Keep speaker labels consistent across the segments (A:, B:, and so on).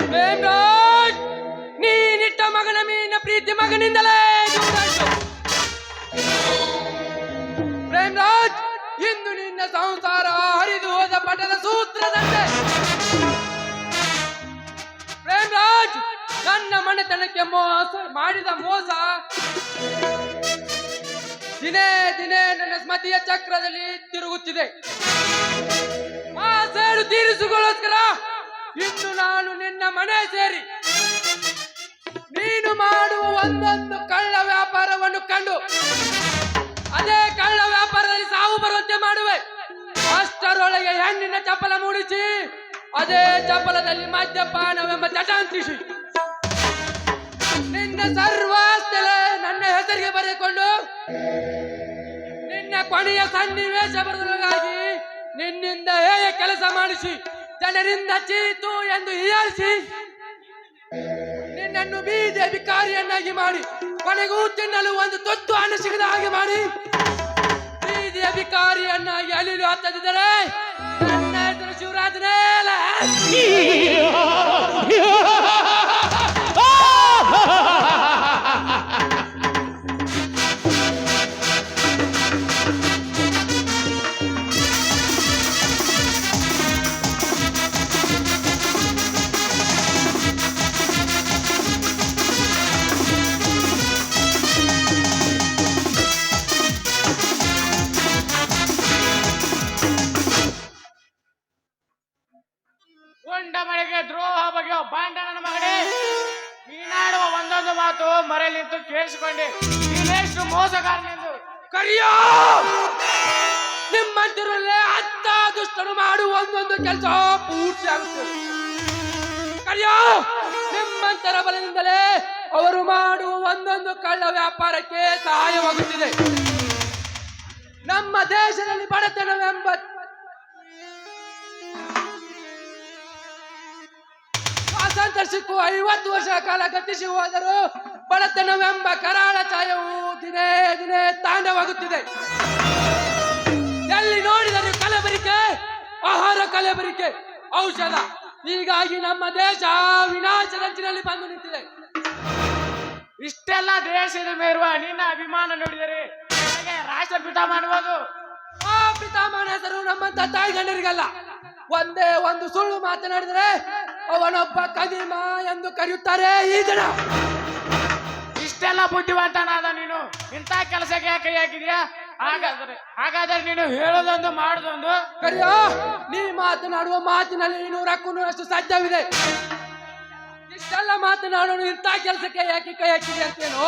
A: ಪ್ರೇಮ್ರಾಜ್, ನೀನಿಟ್ಟ ಮಗನ ಮೀನ ಪ್ರೀತಿ ಮಗನಿಂದಲೇ ದೂರಾಯ್ತು. ಪ್ರೇಮ್ರಾಜ್, ಇಂದು ನಿನ್ನ ಸಂಸಾರ ಹರಿದು ಹೋದ ಪಟದ ಸೂತ್ರದಂತೆ. ಪ್ರೇಮ್ರಾಜ್, ನನ್ನ ಮನೆತನಕ್ಕೆ ಮಾಡಿದ ಮೋಸ ದಿನೇ ದಿನೇ ನನ್ನ ಸ್ಮತಿಯ ಚಕ್ರದಲ್ಲಿ ತಿರುಗುತ್ತಿದೆ. ಆ ಸೇಡು ತೀರಿಸಿಕೊಳ್ಳೋಸ್ಕರ ಇಂದು ನಾನು ನಿನ್ನ ಮನೆ ಸೇರಿ ನೀನು ಮಾಡುವ ಒಂದೊಂದು ಕಳ್ಳ ವ್ಯಾಪಾರವನ್ನು ಕಂಡು ಅದೇ ಕಳ್ಳ ವ್ಯಾಪಾರದಲ್ಲಿ ಸಾವು ಬರುವಂತೆ ಮಾಡುವೆ. ಅಷ್ಟರೊಳಗೆ ಹೆಣ್ಣಿನ ಚಪಲ ಮೂಡಿಸಿ ಅದೇ ಚಪಲದಲ್ಲಿ ಮದ್ಯಪಾನವೆಂಬ ಚಟಾಂತಿಸಿ ನಿನ್ನ ಸರ್ವಾಸ್ತೆಲೆ ನನ್ನ ಹೆಸರಿಗೆ ಬರೆದುಕೊಂಡು ನಿನ್ನ ಕೊನೆಯ ಸನ್ನಿವೇಶ ಬರದೊಳಗಾಗಿ ನಿನ್ನಿಂದ ಹೇಯ ಕೆಲಸ ಮಾಡಿಸಿ ಜನರಿಂದ ಚೀತು ಎಂದು ಹೀಯಾಳಿಸಿ ನಿನ್ನನ್ನು ಬೀದಿ ಅಧಿಕಾರಿಯನ್ನಾಗಿ ಮಾಡಿ ಕೊನೆಗೂ ತಿನ್ನಲು ಒಂದು ತುತ್ತು ಅನ್ನ ಸಿಗದ ಹಾಗೆ ಮಾಡಿ ಬೀದಿ ಅಧಿಕಾರಿಯನ್ನಾಗಿ ಅಲಿಲು ಹತ್ತದಿದ್ದರೆ ನನ್ನ ಹೆಸರು ಶಿವರಾಜನೇ.
B: ಮಳೆಗೆ ದ್ರೋಹ ಬಗೆಯೋ ಬಾಂಡನ ಮಗನೇ, ನೀನಾಡುವ ಒಂದೊಂದು ಮಾತು ಮರೆಯಲ್ಲಿ ನಿಂತು ಕೇಳಿಸಿಕೊಂಡೆ. ನೀನೆಷ್ಟು ಮೋಸಗಾರನೆಂದು
A: ಕರಿಯೋ. ನಿಮ್ಮಂತಿರಲ್ಲೇ ಅತ್ತ ದುಷ್ಟರು ಮಾಡುವ ಒಂದೊಂದು ಕೆಲಸ ಪೂರ್ತಿ ಆಗುತ್ತದೆ. ಕರಿಯೋ, ನಿಮ್ಮಂತರ ಬಲದಿಂದಲೇ ಅವರು ಮಾಡುವ ಒಂದೊಂದು ಕಳ್ಳ ವ್ಯಾಪಾರಕ್ಕೆ ಸಹಾಯವಾಗುತ್ತಿದೆ. ನಮ್ಮ ದೇಶದಲ್ಲಿ ಬಡತನವೆಂಬ ಸ್ವಾತಂತ್ರ್ಯ ಸಿಕ್ಕುವ 50 ವರ್ಷಗಳ ಕಾಲ ಗತಿಸಿ ಹೋದರೂ ಬಡತನವೆಂಬ ಕರಾಳ ಛಾಯವು ದಿನೇ ದಿನೇ ತಾಂಡವಾಗುತ್ತಿದೆ. ಎಲ್ಲಿ ನೋಡಿದರೂ ಕಲಬೆರಿಕೆ, ಆಹಾರ ಕಲಬೆರಿಕೆ, ಔಷಧ. ಹೀಗಾಗಿ ನಮ್ಮ ದೇಶ ವಿನಾಶದಂಚಿನಲ್ಲಿ ಬಂದು ನಿಂತಿದೆ.
B: ಇಷ್ಟೆಲ್ಲ ದೇಶದ ಮೇರುವ ನಿನ್ನ ಅಭಿಮಾನ ನೋಡಿದರೆ ರಾಷ್ಟ್ರ ಪಿತಾಮಹಬಹುದು.
A: ಆ ಪಿತಾಮಹನ ಹೆಸರು ನಮ್ಮಂತ ತಾಯಿ ಗಂಡರಿಗಲ್ಲ. ಒಂದೇ ಒಂದು ಸುಳ್ಳು ಮಾತನಾಡಿದರೆ ಅವನೊಬ್ಬ ಕದಿಮ ಎಂದು ಕರೆಯುತ್ತಾರೆ ಈ ಜನ.
B: ಇಷ್ಟೆಲ್ಲ ಬುದ್ಧಿವಂತನಾದ ನೀನು ಇಂಥ ಕೆಲಸಕ್ಕೆ ಕೈ ಹಾಕಿದ್ಯಾ? ಹಾಗಾದ್ರೆ ನೀನು ಹೇಳೋದೊಂದು ಮಾಡೋದೊಂದು.
A: ಕರಿಯೋ, ನೀ ಮಾತನಾಡುವ ಮಾತಿನಲ್ಲಿ 100ಕ್ಕೂ ಸಾಧ್ಯವಿದೆ. ಇಷ್ಟೆಲ್ಲ ಮಾತನಾಡೋನು ಇಂಥ ಕೆಲಸಕ್ಕೆ ಯಾಕೆ ಕೈ ಹಾಕಿದೆ ಅಂತೇನು?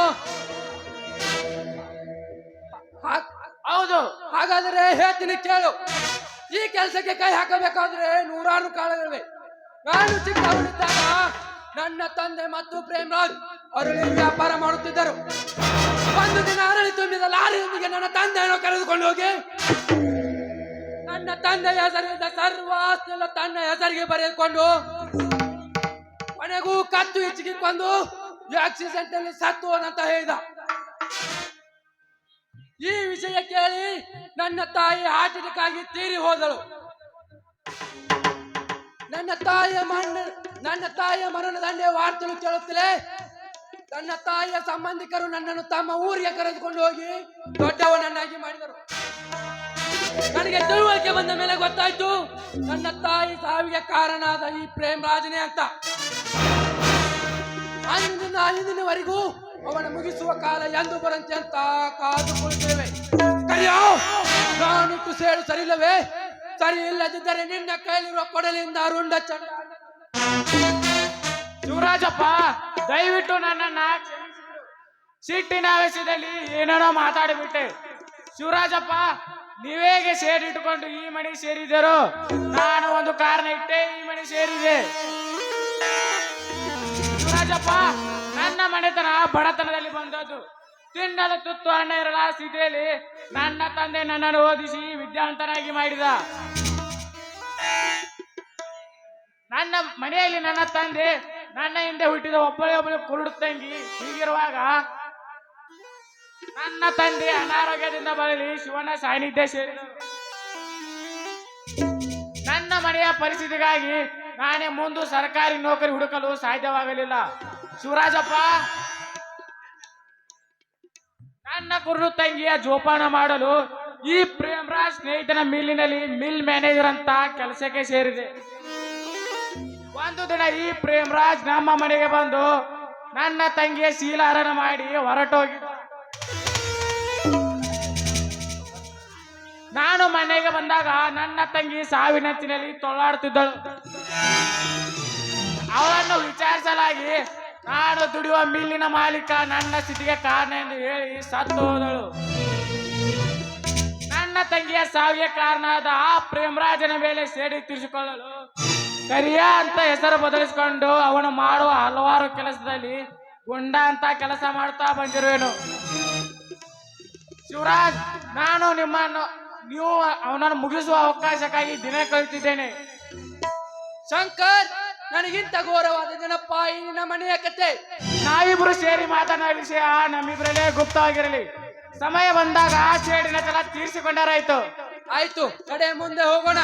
B: ಹೌದು.
A: ಹಾಗಾದರೆ ಹೇಳ್ತೀನಿ ಕೇಳು. ಈ ಕೆಲಸಕ್ಕೆ ಕೈ ಹಾಕಬೇಕಾದ್ರೆ 100 ಕಾರಣಗಳಿವೆ. ನಾನು ಚಿಕ್ಕವನಿದ್ದಾಗ ನನ್ನ ತಂದೆ ಮತ್ತು ಪ್ರೇಮ್ರಾಜ್ ಅರಳಿ ವ್ಯಾಪಾರ ಮಾಡುತ್ತಿದ್ದರು. ಒಂದು ದಿನ ಅರಳಿ ತುಂಬಿದ ಲಾರಿಯೊಂದಿಗೆ ನನ್ನ ತಂದೆಯನ್ನು ಕರೆದುಕೊಂಡು ಹೋಗಿ ನನ್ನ ತಂದೆಯ ಹೆಸರಿನಿಂದ ಸರ್ವಾಸ್ತಿಯೆಲ್ಲ ತನ್ನ ಹೆಸರಿಗೆ ಬರೆದುಕೊಂಡು ಕೊನೆಗೂ ಕತ್ತು ಹೆಚ್ಚಿಗಿಕೊಂಡು ಆಕ್ಸಿಡೆಂಟ್ ಅಲ್ಲಿ ಸತ್ತು ಅಂತ ಹೇಳಿದ. ಈ ವಿಷಯ ಕೇಳಿ ನನ್ನ ತಾಯಿ ಹಾರ್ಟ್ ಅಟ್ಯಾಕ್ ಆಗಿ ತೀರಿ ಹೋದಳು. ನನ್ನ ತಾಯಿಯ ಮರಣದಂಡೆ ವಾರ್ತೆಗಳು ಕೇಳುತ್ತಲೇ ನನ್ನ ತಾಯಿಯ ಸಂಬಂಧಿಕರು ನನ್ನನ್ನು ತಮ್ಮ ಊರಿಗೆ ಕರೆದುಕೊಂಡು ಹೋಗಿ ದೊಡ್ಡವನನ್ನಾಗಿ ಮಾಡಿದರು. ನನಗೆ ತಿಳುವಳಿಕೆ ಬಂದ ಮೇಲೆ ಗೊತ್ತಾಯ್ತು ನನ್ನ ತಾಯಿ ಸಾವಿಗೆ ಕಾರಣ ಆದ ಈ ಪ್ರೇಮ್ರಾಜನೇ ಅಂತ. ಅಂದಿನವರೆಗೂ ಅವನ ಮುಗಿಸುವ ಕಾಲ ಎಂದು ಬರಂತೆ ಅಂತ ಕಾದುಕೊಳ್ಳುತ್ತೇವೆ. ಕರಿಯೋ, ನಾನು ಕುಸೇಳು ಸರಿಲ್ಲವೇ? ಸರಿ ಇಲ್ಲದಿದ್ದರೆ ನಿನ್ನ ಕೈಲಿರುವ ಕೊಡಲಿಂದ ರುಂಡ ಚಂಡ.
B: ಶಿವರಾಜಪ್ಪ, ದಯವಿಟ್ಟು ನನ್ನನ್ನ ಸಿಟ್ಟಿನ ಆವೇಶದಲ್ಲಿ ಏನೇನೋ ಮಾತಾಡಿಬಿಟ್ಟೆ. ಶಿವರಾಜಪ್ಪ, ನೀವೇಗೆ ಸೇರಿಟ್ಟುಕೊಂಡು ಈ ಮನೆ ಸೇರಿದರು? ನಾನು ಒಂದು ಕಾರಣ ಇಟ್ಟೆ ಈ ಮನೆ ಸೇರಿದೆ. ಶಿವರಾಜಪ್ಪ, ನನ್ನ ಮನೆತನ ಬಡತನದಲ್ಲಿ ಬಂದದ್ದು. ತಿನ್ನಲು ತುತ್ತು ಅನ್ನ ಇರಲ ಸ್ಥಿತಿಯಲ್ಲಿ ನನ್ನ ತಂದೆ ನನ್ನನ್ನು ಓದಿಸಿ ವಿದ್ಯಾವಂತನಾಗಿ ಮಾಡಿದ. ನನ್ನ ಮನೆಯಲ್ಲಿ ನನ್ನ ತಂದೆ ನನ್ನ ಹಿಂದೆ ಹುಟ್ಟಿದ ಒಬ್ಬಳು ಕುರುಡು ತಂಗಿ. ಹೀಗಿರುವಾಗ ನನ್ನ ತಂದೆ ಅನಾರೋಗ್ಯದಿಂದ ಬಳಲಿ ಶಿವನ ಸಾನ್ನಿಧ್ಯ ಸೇರಿದರು. ನನ್ನ ಮನೆಯ ಪರಿಸ್ಥಿತಿಗಾಗಿ ನಾನೇ ಮುಂದೆ ಸರ್ಕಾರಿ ನೌಕರಿ ಹುಡುಕಲು ಸಾಧ್ಯವಾಗಲಿಲ್ಲ. ಶಿವರಾಜಪ್ಪ, ನನ್ನ ಕುರುಡು ತಂಗಿಯ ಜೋಪಾನ ಮಾಡಲು ಈ ಪ್ರೇಮರಾಜ್ ಸ್ನೇಹಿತನ ಮಿಲ್ಲಿನಲ್ಲಿ ಮಿಲ್ ಮ್ಯಾನೇಜರ್ ಅಂತ ಕೆಲಸಕ್ಕೆ ಸೇರಿದೆ. ಒಂದು ದಿನ ಈ ಪ್ರೇಮರಾಜ್ ನಮ್ಮ ಮನೆಗೆ ಬಂದು ನನ್ನ ತಂಗಿಯ ಶೀಲಾರನ ಮಾಡಿ ಹೊರಟೋಗಿದ್ದ. ನಾನು ಮನೆಗೆ ಬಂದಾಗ ನನ್ನ ತಂಗಿ ಸಾವಿನಂಚಿನಲ್ಲಿ ತೊಳ್ಳಾಡುತ್ತಿದ್ದಳು. ಅವಳನ್ನು ವಿಚಾರಿಸಲಾಗಿ ನಾನು ದುಡಿಯುವ ಮಿಲ್ಲಿನ ಮಾಲೀಕ ನನ್ನ ಸ್ಥಿತಿಗೆ ಕಾರಣ ಎಂದು ಹೇಳಿ ಸತ್ತು ಹೋದಳು. ನನ್ನ ತಂಗಿಯ ಸಾವಿಗೆ ಕಾರಣವಾದ ಆ ಪ್ರೇಮರಾಜನ ಮೇಲೆ ಸೇಡಿ ತೀರಿಸಿಕೊಳ್ಳಲು ಕರಿಯ ಅಂತ ಹೆಸರು ಬದಲಿಸಿಕೊಂಡು ಅವನು ಮಾಡುವ ಹಲವಾರು ಕೆಲಸದಲ್ಲಿ ಗುಂಡ ಅಂತ ಕೆಲಸ ಮಾಡ್ತಾ ಬಂದಿರುವೆನು. ಶಿವರಾಜ್, ನಾನು ನೀವು ಅವನನ್ನು ಮುಗಿಸುವ ಅವಕಾಶಕ್ಕಾಗಿ ದಿನ ಕಳಿತಿದ್ದೇನೆ.
A: ಶಂಕರ್, ನನಗಿಂತ ಘೋರವಾದ ಜನಪ್ಪ ಈ ನಿನ್ನ ಮನೆಯ ಕತೆ.
B: ನಾವಿಬ್ರು ಸೇರಿ ಮಾತನಾಡಿದ ವಿಷಯ ನಮ್ಮಿಬ್ಬರಲ್ಲೇ ಗುಪ್ತವಾಗಿರಲಿ. ಸಮಯ ಬಂದಾಗ ಆ ಸೇಡಿನ ಜಲ ತೀರಿಸಿಕೊಂಡರಾಯ್ತು.
A: ಆಯ್ತು, ಕಡೆ ಮುಂದೆ ಹೋಗೋಣ.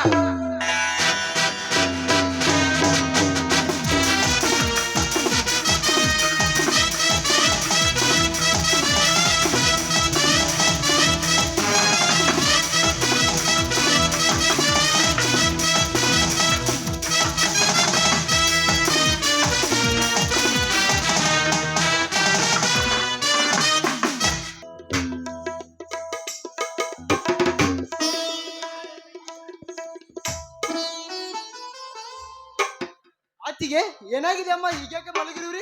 C: ಅತ್ತಿಗೆ, ಏನಾಗಿದೆ ಅಮ್ಮ? ಹೀಗ್ಯಾಕೆ ಮಲಗಿದ್ರಿ?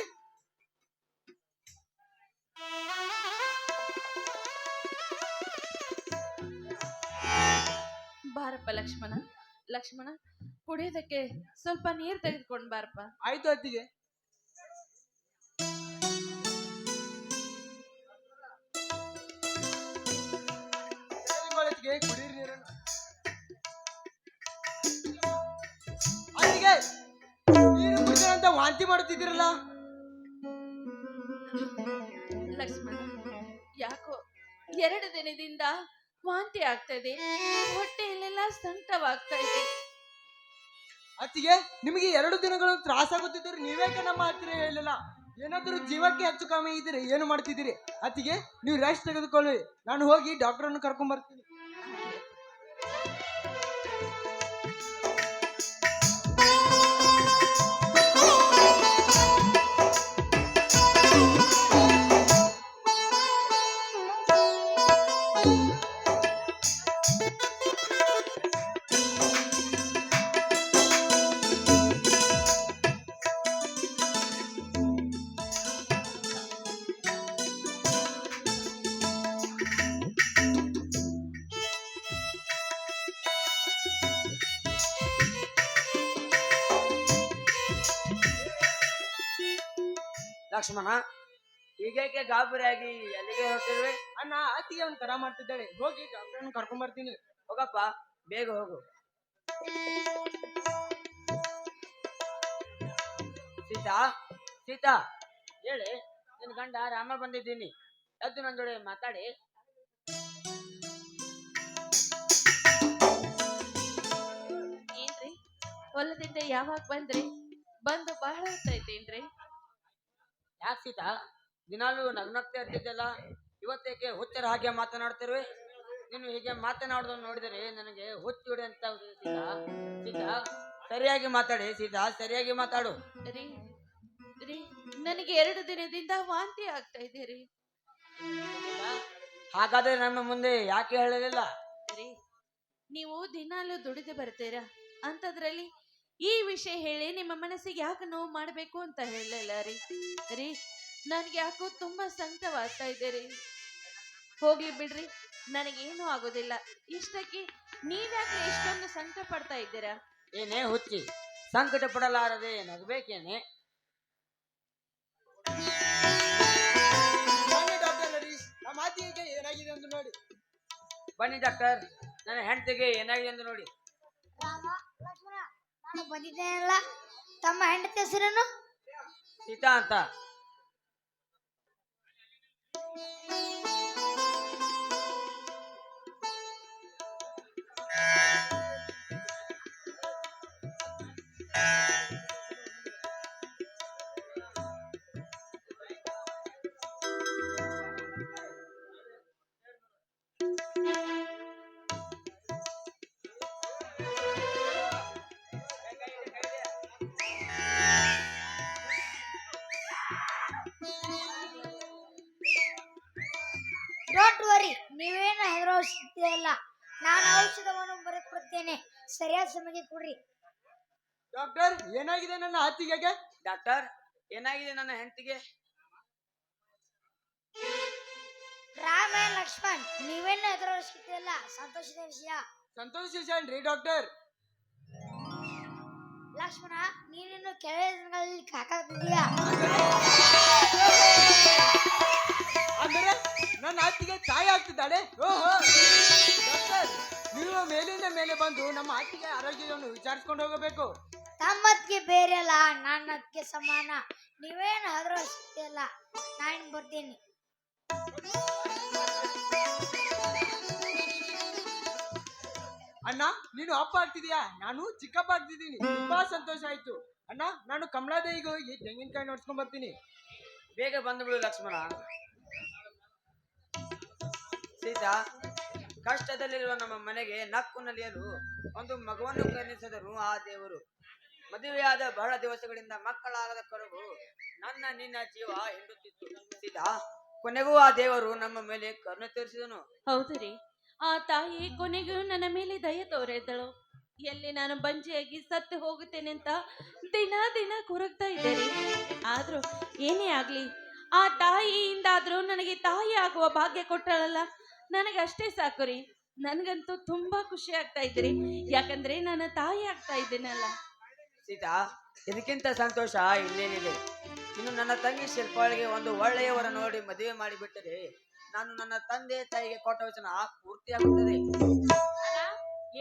D: ಬಾರಪ್ಪ ಲಕ್ಷ್ಮಣ. ಲಕ್ಷ್ಮಣ, ಕುಡಿಯೋದಕ್ಕೆ ಸ್ವಲ್ಪ ನೀರು ತೆಗೆದುಕೊಂಡು ಬಾರಪ್ಪ.
C: ಆಯ್ತು ಅತ್ತಿಗೆ. ಕುಡೀರಿ ನೀರನ್ನು. ಅತ್ತಿಗೆ, ನೀರು ಕುಡಿದಂತ ವಾಂತಿ ಮಾಡುತ್ತಿದ್ದೀರಲ್ಲ?
D: ಲಕ್ಷ್ಮಣ, ಯಾಕೋ 2 ದಿನದಿಂದ ವಾಂತಿ ಆಗ್ತಾ ಇದೆ, ಹೊಟ್ಟೆಯಲ್ಲೆಲ್ಲ ಸಂಕಟವಾಗ್ತಾ ಇದೆ.
C: ಅತ್ತಿಗೆ, ನಿಮಗೆ 2 ದಿನಗಳು ತ್ರಾಸಾಗುತ್ತಿದ್ದರೆ ನೀವೇಕೆ ನಮ್ಮ ಹತ್ತಿರ ಹೇಳಿಲ್ಲ? ಏನಾದರೂ ಜೀವಕ್ಕೆ ಹೆಚ್ಚು ಕಮ್ಮಿ ಇದ್ರೆ ಏನು ಮಾಡ್ತಿದ್ದೀರಿ? ಅತ್ತಿಗೆ, ನೀವು ರೆಸ್ಟ್ ತೆಗೆದುಕೊಳ್ಳಿ, ನಾನು ಹೋಗಿ ಡಾಕ್ಟರ್ ಅನ್ನು ಕರ್ಕೊಂಡ್ ಬರ್ತೀನಿ.
E: ಲಕ್ಷ್ಮಣ, ಹೀಗೇಕೆ ಗಾಬರಿಯಾಗಿ ಎಲ್ಲಿಗೆ ಹೊರಟಿರುವೆ?
C: ಅಣ್ಣ, ಅತ್ತಿಗೆ ಅವ್ನು ತರ ಮಾಡ್ತಿದ್ದಾಳೆ, ಹೋಗಿ ಡಾಕ್ಟರ್ ಅನ್ನು ಕರ್ಕೊಂಡ್ ಬರ್ತೀನಿ.
E: ಹೋಗಪ್ಪ, ಬೇಗ ಹೋಗು. ಸೀತಾ, ಸೀತಾ, ಹೇಳಿ, ನಿನ್ ಗಂಡ ರಾಮ ಬಂದಿದ್ದೀನಿ, ಎದ್ದು ನನ್ನ ಜೋಡಿ ಮಾತಾಡಿ.
D: ಏನ್ರಿ, ಹೊಲದಿಂದ ಯಾವಾಗ ಬಂದ್ರಿ? ಬಂದು ಬಹಳ ಹೊತ್ತಾಯ್ತೇನ್ರಿ?
E: ಯಾಕೆ ಸೀತಾ, ದಿನಾಲು ನಗ್ನಗ್ತಾ ಇರ್ತಿದ್ದಲ್ಲ, ಇವತ್ತೇಕೆ ಹುಚ್ಚರ ಹಾಗೆ ಮಾತನಾಡ್ತಿರುವೆ? ನೀನು ಹೀಗೆ ಮಾತನಾಡೋದನ್ನು ನೋಡಿದರೆ ನನಗೆ ಹುಚ್ಚು ಹಿಡಿ ಅಂತ ಸೀತಾ. ಸೀತಾ, ಸರಿಯಾಗಿ ಮಾತಾಡಿ ಸೀತಾ, ಸರಿಯಾಗಿ ಮಾತಾಡು.
D: ರೀ ರೀ, ನನಗೆ 2 ದಿನದಿಂದ ವಾಂತಿ ಆಗ್ತಾ ಇದೆ ರೀ.
E: ಹಾಗಾದ್ರೆ ನಮ್ಮ ಮುಂದೆ ಯಾಕೆ ಹೇಳಲಿಲ್ಲ?
D: ರೀ, ನೀವು ದಿನಾಲು ದುಡಿದು ಬರ್ತೀರಾ, ಅಂತದ್ರಲ್ಲಿ ಈ ವಿಷಯ ಹೇಳಿ ನಿಮ್ಮ ಮನಸ್ಸಿಗೆ ಯಾಕೆ ನೋವು ಮಾಡಬೇಕು ಅಂತ ಹೇಳಲಿಲ್ಲ ರೀ. ರೀ, ನನಗೆ ಯಾಕೋ ತುಂಬಾ ಸಂಕಟವಾಗ್ತಾ ಇದೆ ರೀ. ಹೋಗ್ಲಿ ಬಿಡ್ರಿ, ನನಗೇನು ಆಗೋದಿಲ್ಲ. ಇಷ್ಟಕ್ಕೆ ನೀವ್ಯಾಕೆ ಇಷ್ಟೊಂದು ಸಂಕಟ ಪಡ್ತಾ ಇದ್ದೀರಾ?
E: ಏನೇ ಹುಚ್ಚಿ, ಸಂಕಟ ಪಡಲಾರದೆ ನಗಬೇಕೇನೆ?
C: ಬನ್ನಿ ಡಾಕ್ಟರ್, ನಡಿ, ನಮ್ಮ ಅತ್ತಿಗೆ ಏನಾಗಿದೆ ಅಂತ ನೋಡಿ.
E: ಬನ್ನಿ ಡಾಕ್ಟರ್, ನನ್ನ ಹೆಂಡತಿಗೆ ಏನಾಗಿದೆ ಎಂದು ನೋಡಿ.
F: ರಾಮ, ಲಕ್ಷ್ಮಣ, ನಾನು ಬಂದಿದ್ದೇನಲ್ಲ. ತಮ್ಮ ಹೆಂಡತಿ ಹೆಸರೇನು?
E: ಸೀತಾ ಅಂತ.
F: ಅವಶ್ಯಕತೆ ಇಲ್ಲ. ನಾನು ಔಷಧವನ್ನು ಬರೆದುಕೊಡುತ್ತೇನೆ. ಸರಿಯಾದ ಸಮಯಕ್ಕೆ ಕೊಡ್ರಿ.
C: ಡಾಕ್ಟರ್, ಏನಾಗಿದೆ ನನ್ನ ಅತ್ತಿಗೆಗೆ?
E: ಡಾಕ್ಟರ್, ಏನಾಗಿದೆ ನನ್ನ ಹೆಂಡತಿಗೆ?
F: ರಾಮ ಲಕ್ಷ್ಮಣ್, ನೀವೇನು ಅದರ ಅವಶ್ಯಕತೆ ಇಲ್ಲ. ಸಂತೋಷದ ವಿಷಯ.
C: ಸಂತೋಷ ವಿಷಯನ್ರಿ ಡಾಕ್ಟರ್.
F: ಲಕ್ಷ್ಮಣ, ನೀನಿನ್ನು ಕೆಲವೇ ದಿನಗಳಲ್ಲಿ ಕಾಕಾಗ್ತಿದೀಯಾ?
C: ಅಂದರೆ ನನ್ನ ಅತ್ತಿಗೆ ತಾಯಿ ಆಗ್ತಿದ್ದಾಳೆ. ಓಹೋ ಡಾಕ್ಟರ್, ನೀವು ಮೇಲಿಂದ ಮೇಲೆ ಬಂದು ನಮ್ಮ ಅತ್ತಿಗೆ ಆರೋಗ್ಯವನ್ನು ವಿಚಾರಿಸ್ಕೊಂಡು ಹೋಗಬೇಕು.
F: ತಮ್ಮತ್ತಿಗೆ ಬೇರೆ ಅಲ್ಲ, ನನ್ನ ಅದಕ್ಕೆ ಸಮಾನ. ನೀವೇನು ಅದರ ಅವಶ್ಯಕತೆ ಇಲ್ಲ. ನಾನು ಬರ್ತೀನಿ.
C: ಅಣ್ಣ, ನೀನು ಅಪ್ಪ ಆಗ್ತಿದೀಯಾ, ನಾನು ಚಿಕ್ಕಪ್ಪ ಆಗ್ತಿದ್ದೀನಿ. ತುಂಬಾ ಸಂತೋಷ ಆಯ್ತು ಅಣ್ಣ. ನಾನು ಕಮಲಾದೇವಿಗೆ ಹೋಗಿ ತೆಂಗಿನಕಾಯಿ ನೋಡ್ಸ್ಕೊಂಡ್ ಬರ್ತೀನಿ.
E: ಬೇಗ ಬಂದು ಬಿಡು ಲಕ್ಷ್ಮಣ. ಸೀತಾ, ಕಷ್ಟದಲ್ಲಿರುವ ನಮ್ಮ ಮನೆಗೆ ನಕ್ಕು ನಲಿಯಲು ಒಂದು ಮಗುವನ್ನು ಕರುಣಿಸಿದರು ಆ ದೇವರು. ಮದುವೆಯಾದ ಬಹಳ ದಿವಸಗಳಿಂದ ಮಕ್ಕಳಾಗದ ಕೊರಗು ನನ್ನ ನಿನ್ನ ಜೀವ ಹಿಂಡುತ್ತಿತ್ತು. ಸೀತಾ, ಕೊನೆಗೂ ಆ ದೇವರು ನಮ್ಮ ಮೇಲೆ ಕರುಣೆ ತೋರಿಸಿದನು.
D: ಹೌದು ರೀ, ಆ ತಾಯಿ ಕೊನೆಗೂ ನನ್ನ ಮೇಲೆ ದಯೆ ತೋರಿದ್ದಳು. ಎಲ್ಲಿ ನಾನು ಬಂಜೆಯಾಗಿ ಸತ್ತು ಹೋಗುತ್ತೇನೆ ಅಂತ ದಿನ ದಿನ ಕೊರಗ್ತಾ ಇದ್ದೇನೆ. ಆದ್ರೂ ಏನೇ ಆಗ್ಲಿ, ಆ ತಾಯಿಯಿಂದಾದ್ರೂ ನನಗೆ ತಾಯಿ ಆಗುವ ಭಾಗ್ಯ ಕೊಟ್ಟಳಲ್ಲ, ನನಗೆ ಅಷ್ಟೇ ಸಾಕು ರೀ. ನನಗಂತೂ ತುಂಬಾ ಖುಷಿ ಆಗ್ತಾ ಇದ್ದೀರಿ, ಯಾಕಂದ್ರೆ ನಾನು ತಾಯಿ ಆಗ್ತಾ ಇದ್ದೇನಲ್ಲ.
E: ಸೀತಾ, ಇದಕ್ಕಿಂತ ಸಂತೋಷ ಇನ್ನೇನಿದೆ? ಇನ್ನು ನನ್ನ ತಂಗಿ ಶಿಲ್ಪಾಳಿಗೆ ಒಂದು ಒಳ್ಳೆಯವರ ನೋಡಿ ಮದುವೆ ಮಾಡಿಬಿಟ್ಟರೆ ನಾನು ನನ್ನ ತಂದೆ ತಾಯಿಗೆ ಕೊಟ್ಟ ವಚನ ಪೂರ್ತಿಯಾಗುತ್ತದೆ.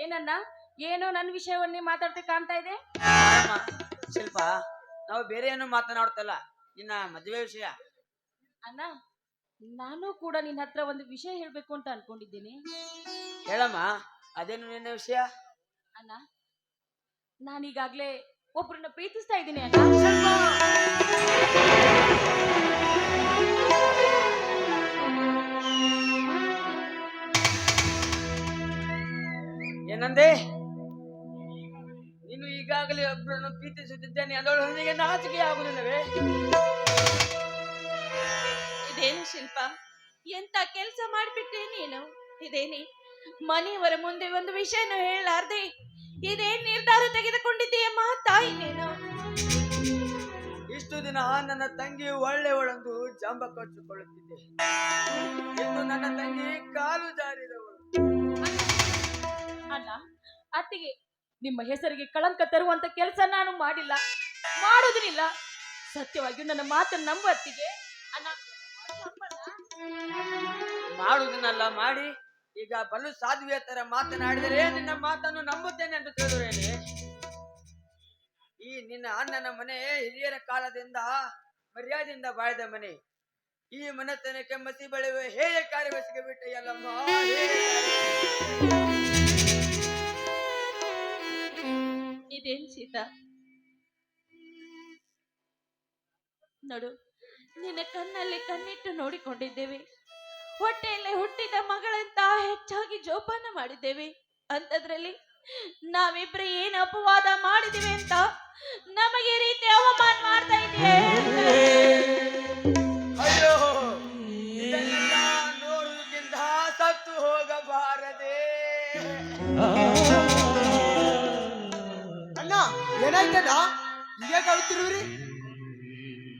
D: ಏನನ್ನ ಏನೋ ನನ್ನ ವಿಷಯವನ್ನೇ ಮಾತಾಡ್ತಾ ಕಾಣ್ತಾ ಇದೆ.
E: ಶಿಲ್ಪ, ನಾವು ಬೇರೆ ಏನು ಮಾತನಾಡ್ತಲ್ಲ, ನಿನ್ನ ಮದುವೆ ವಿಷಯ.
D: ಅಣ್ಣ, ನಾನು ಕೂಡ ನಿನ್ನ ಹತ್ರ ಒಂದು ವಿಷಯ ಹೇಳ್ಬೇಕು ಅಂತ ಅನ್ಕೊಂಡಿದ್ದೀನಿ.
E: ಹೇಳಮ್ಮ, ಅದೇನು ನಿನ್ನ ವಿಷಯ?
D: ಅಣ್ಣ, ನಾನೀಗಾಗ್ಲೇ ಒಬ್ರನ್ನ ಪ್ರೀತಿಸ್ತಾ ಇದ್ದೀನಿ ಅಣ್ಣ.
E: ಏನಂದೆ? ನೀನು ಈಗಾಗಲೇ ಒಬ್ಬರನ್ನು ಪ್ರೀತಿಸುತ್ತಿದ್ದೇನೆ ಅದರೊಂದಿಗೆ ನಾಚಿಕೆ ಆಗುವುದಿಲ್ಲವೇ?
D: ಇದೇನು ಶಿಲ್ಪ, ಎಂತ ಕೆಲಸ ಮಾಡ್ಬಿಟ್ಟೆ ನೀನು? ಇದೇನಿ ಮನೆಯವರ ಮುಂದೆ ಒಂದು ವಿಷಯನ ಹೇಳಲಾರ್ದೆ ಇದೇನ್ ನಿರ್ಧಾರ ತೆಗೆದುಕೊಂಡಿದ್ದೀಯಮ್ಮ ತಾಯಿ ನೀನು?
E: ಇಷ್ಟು ದಿನ ನನ್ನ ತಂಗಿ ಒಳ್ಳೆಯವಳೆಂದು ಜಂಬ ಕೊಚ್ಚಿಕೊಳ್ಳುತ್ತಿದ್ದೆ. ಇನ್ನು ನನ್ನ ತಂಗಿ ಕಾಲು ಜಾರಿದವಳು.
D: ಅಣ್ಣ, ಅತ್ತಿಗೆ ನಿಮ್ಮ ಹೆಸರಿಗೆ ಕಳಂಕ ತರುವಂತ ಕೆಲಸ ನಾನು ಮಾಡಿಲ್ಲ, ಮಾಡೋದಿಲ್ಲ. ಸತ್ಯವಾಗಿಯೂ ನನ್ನ ಮಾತನ್ನು ನಂಬು ಅತ್ತಿಗೆ. ಅಣ್ಣ,
E: ಮಾಡುವುದನ್ನೆಲ್ಲ ಮಾಡಿ ಈಗ ಬಲು ಸಾಧ್ವಿಯ ತರ ಮಾತನಾಡಿದರೆ ನಿನ್ನ ಮಾತನ್ನು ನಂಬುತ್ತೇನೆ ಅಂತ ತಿಳಿದುರೇನೆ. ಈ ನಿನ್ನ ಅಣ್ಣನ ಮನೆ ಹಿರಿಯರ ಕಾಲದಿಂದ ಮರ್ಯಾದೆಯಿಂದ ಬಾಳಿದ ಮನೆ. ಈ ಮನೆತನಕ್ಕೆ ಮಸಿ ಬೆಳೆಯುವ ಹೇಯ ಕಾರ್ಯವೆಸಗೆ ಬಿಟ್ಟೆಯಲ್ಲಮ್ಮ.
D: ಇದೇನ್ ಸೀತಾ, ನೋಡು, ನಿನ್ನ ಕಣ್ಣಲ್ಲಿ ಕಣ್ಣಿಟ್ಟು ನೋಡಿಕೊಂಡಿದ್ದೇವೆ. ಹೊಟ್ಟೆಯಲ್ಲೇ ಹುಟ್ಟಿದ ಮಗಳಂತ ಹೆಚ್ಚಾಗಿ ಜೋಪಾನ ಮಾಡಿದ್ದೇವೆ. ಅಂತದ್ರಲ್ಲಿ ನಾವಿಬ್ರು ಏನು ಅಪವಾದ ಮಾಡಿದಿವಿ ಅಂತ ನಮಗೆ ಈ ರೀತಿ ಅವಮಾನ ಮಾಡ್ತಾ ಇದೆಯೇ?
E: ಅಯ್ಯೋ, ಇದನ್ನೆಲ್ಲ ನೋಡುವುದಕ್ಕಿಂತ ಸತ್ತು ಹೋಗಬಾರದೆ.
C: ಅಣ್ಣ, ಏನಾಯ್ತಣ್ಣ? ಹೀಗೆ ಕಳ್ತಿರುವ್ರಿ?